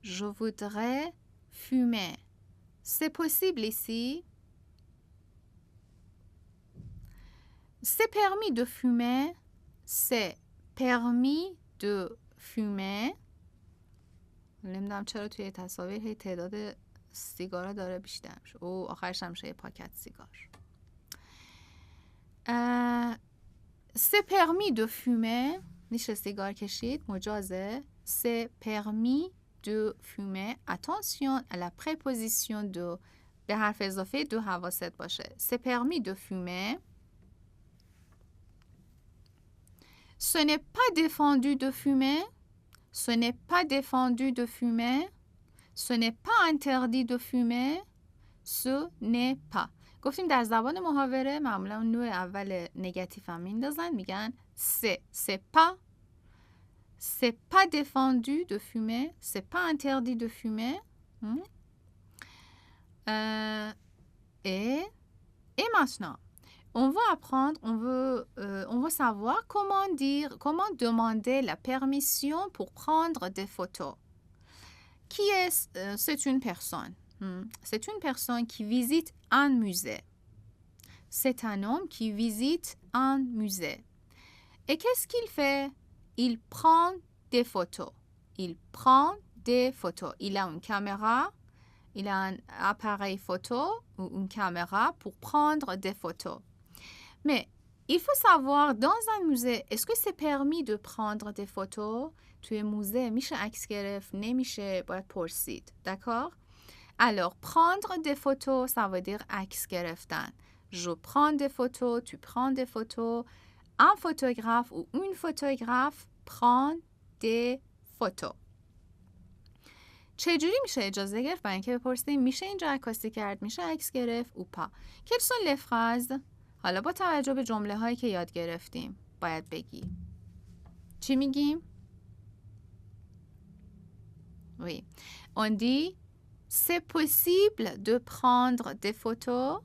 Je voudrais fumer. C'est possible ici. C'est permis de fumer. C'est permis de fumer. نمیدونم چرا توی تصاویر هی تعداد سیگارا داره بیشتر میشه. او آخرش هم میشه یه پاکت سیگار. C'est permis de fumer. میشه سیگار کشید. مجازه. C'est permis de fumer. Attention à la préposition de. به حرف اضافه دو حواست باشه. C'est permis de fumer. Ce n'est pas défendu de fumer. Ce n'est pas défendu de fumer. Ce n'est pas interdit de fumer. Ce n'est pas. گفتیم در زبان محاوره معمولا نوع اول نگاتیو هم میندازن میگن c'est pas. C'est pas défendu de fumer. C'est pas interdit de fumer. Et maintenant, on va apprendre, on va savoir comment demander la permission pour prendre des photos. Qui est c'est une personne. C'est une personne qui visite un musée. C'est un homme qui visite un musée. Et qu'est-ce qu'il fait? Il prend des photos. Il prend des photos. Il a une caméra. Il a un appareil photo ou une caméra pour prendre des photos. Mais il faut savoir, dans un musée, est-ce que c'est permis de prendre des photos? توی موزه میشه عکس گرفت؟ نمیشه؟ باید پرسید. d'accord? Alors, prendre des photos, ça veut dire عکس گرفتن. Je prends des photos, tu prends des photos. Un photographe ou une photographe prend des photos. چجوری میشه اجازه گرفت؟ برای اینکه بپرسیم میشه اینجا عکاسی کرد، میشه عکس گرفت او پا. Quelles sont les phrases؟ حالا با توجه به جمله هایی که یاد گرفتیم باید بگی. چی میگیم؟ Oui. On dit c'est possible de prendre des photos.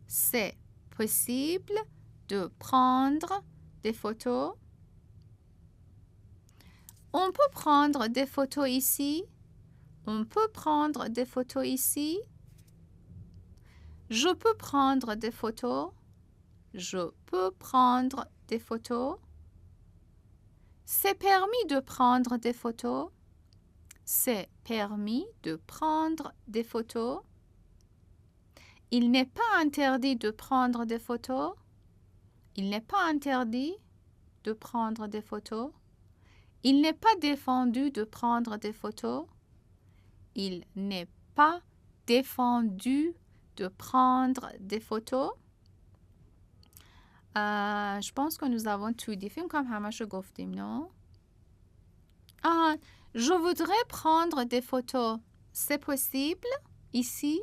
C'est possible de prendre des photos. On peut prendre des photos ici. On peut prendre des photos ici. Je peux prendre des photos. Je peux prendre des photos. C'est permis de prendre des photos. C'est permis de prendre des photos. Il n'est pas interdit de prendre des photos. Il n'est pas interdit de prendre des photos. Il n'est pas défendu de prendre des photos. Il n'est pas défendu de prendre des photos. Je pense que nous avons tout dit. Film comme همشو گفتیم، non? Je voudrais prendre des photos. C'est possible ici?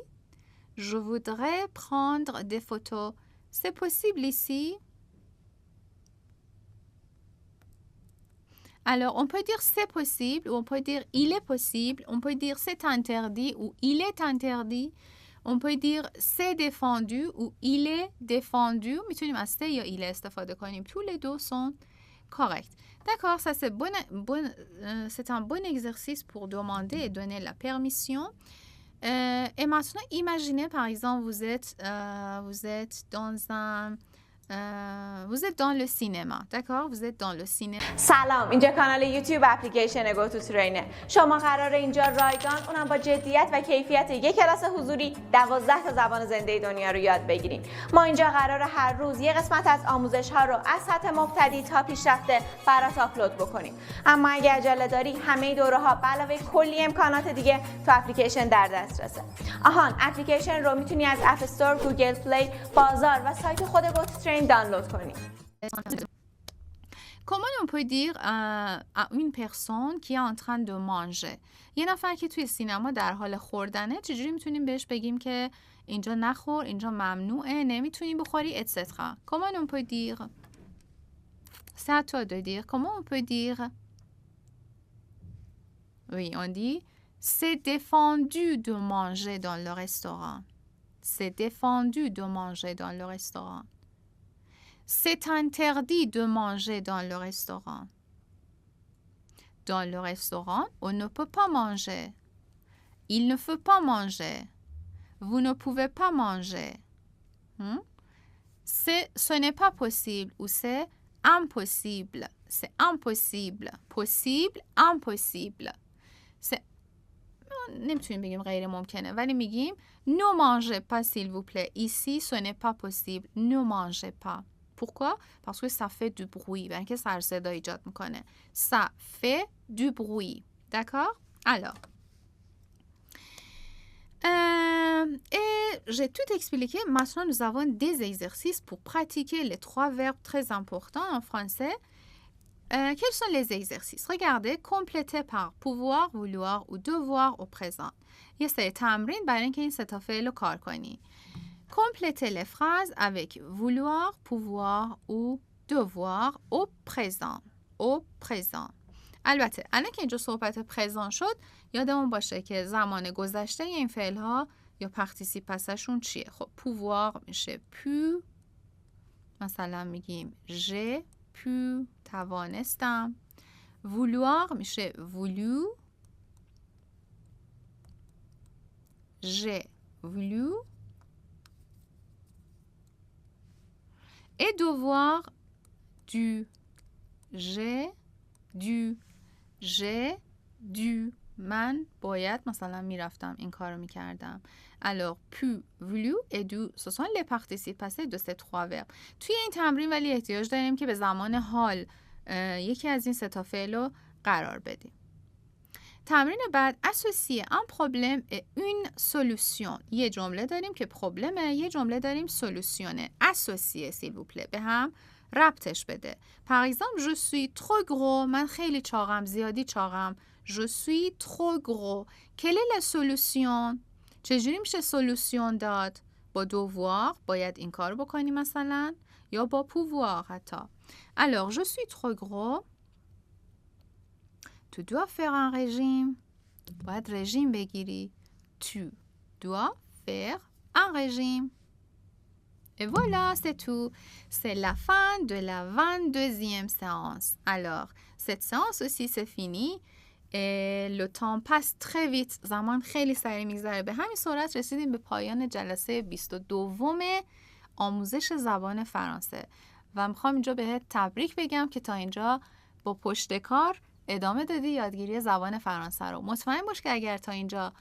Je voudrais prendre des photos. C'est possible ici? Alors, on peut dire c'est possible ou on peut dire il est possible. On peut dire c'est interdit ou il est interdit. On peut dire c'est défendu ou il est défendu. میتونیم از c'est یا il استفاده کنیم. Tous les deux sont corrects. D'accord, ça c'est un bon exercice pour demander et donner la permission. Et maintenant, imaginez par exemple, vous êtes dans le cinéma, d'accord? Vous êtes dans le cinéma. سلام، اینجا کانال یوتیوب اپلیکیشن گو تو ترینه. شما قراره اینجا رایگان اونم با جدیت و کیفیت یک کلاس حضوری 12 تا زبان زنده دنیا رو یاد بگیریم. ما اینجا قراره هر روز یه قسمت از آموزش ها رو از سطح مبتدی تا پیشرفته برات آپلود بکنیم. اما اگه عجله داری همه دوره ها به علاوه کلی امکانات دیگه تو اپلیکیشن در دسترسه. آهان، اپلیکیشن رو میتونی از اپ استور، گوگل پلی، بازار و سایت خود گو تو ترین download کنید. Comment on peut dire à une personne qui est en train de manger؟ یه نفر که توی سینما در حال خوردنه، چجوری میتونیم بهش بگیم که اینجا نخور، اینجا ممنوعه، نمیتونی بخوری، etc. Comment on peut dire؟ C'est à toi de dire. Comment on peut dire؟ Oui, on dit c'est défendu de manger dans le restaurant. C'est défendu de manger dans le restaurant. C'est interdit de manger dans le restaurant. Dans le restaurant, on ne peut pas manger. Il ne faut pas manger. Vous ne pouvez pas manger. Ce n'est pas possible ou c'est impossible. C'est impossible. Possible, impossible. C'est نمیتونیم بگیم غیر ممکنه ولی میگیم ne mangez pas s'il vous plaît. Ici, ce n'est pas possible. Ne mangez pas. Pourquoi? Parce que ça fait du bruit. Ben, que ça صدا ایجاد میکنه. Ça fait du bruit. D'accord? Alors. Et j'ai tout expliqué. Maintenant, nous avons des exercices pour pratiquer les 3 verbes très importants en français. Quels sont les exercices? Regardez, compléter par pouvoir, vouloir ou devoir au présent. یه سری تمرین برای اینکه این 3 تا فعل رو کار کنی. Complétez les phrases avec vouloir, pouvoir ou devoir au présent. Au présent. البته الان که اینجا صحبت پرزان شد یادمون باشه که زمان گذشته این فعل ها یا پارتیسیپشون چیه. خب pouvoir میشه pu. مثلا میگیم j'ai pu توانستم. vouloir میشه voulu. j'ai voulu. Et devoir du j'ai dû من باید مثلا میرفتم این کارو میکردم. Alors pu voulu et dû ce sont les participes passés de ces 3 verbes. توی این تمرین ولی احتیاج داریم که به زمان حال یکی از این 3 تا فعل رو قرار بدیم. تمرین بعد associer un problème et une solution. یه جمله داریم که پروبلمه، یه جمله داریم سولوشنه. associer s'il vous plaît. به هم ربطش بده. Par exemple, je suis trop gros. من خیلی چاقم، زیادی چاقم. Je suis trop gros. Quelle est la solution؟ چجوری میشه سولوشن داد؟ با devoir باید این کار بکنی مثلا، یا با pouvoir حتی. Alors, je suis trop gros. Tu dois faire un régime. باید رژیم بگیری. Tu dois faire un régime. Et voilà, c'est tout. C'est la fin de la 22e séance. Alors, cette séance aussi, c'est fini. Et le temps passe très vite. زمان خیلی سریع میگذره. به همین صورت رسیدیم به پایان جلسه 22 آموزش زبان فرانسه. و میخوام اینجا بهت تبریک بگم که تا اینجا با پشت کار ادامه دادی یادگیری زبان فرانسه رو. مطمئن باش که اگر تا اینجا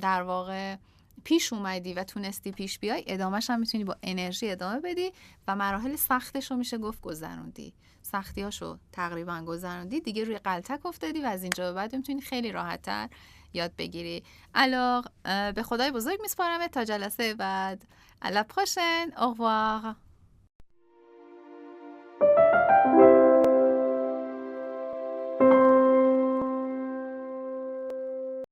در واقع پیش اومدی و تونستی پیش بیای، ادامهش هم میتونی با انرژی ادامه بدی و مراحل سختش رو میشه گفت گذروندی. سختیاشو تقریبا گذروندی، دیگه روی غلطک افتادی و از اینجا به بعد میتونی خیلی راحت‌تر یاد بگیری. به خدای بزرگ میسپارم تا جلسه بعد. À la prochaine. Au revoir.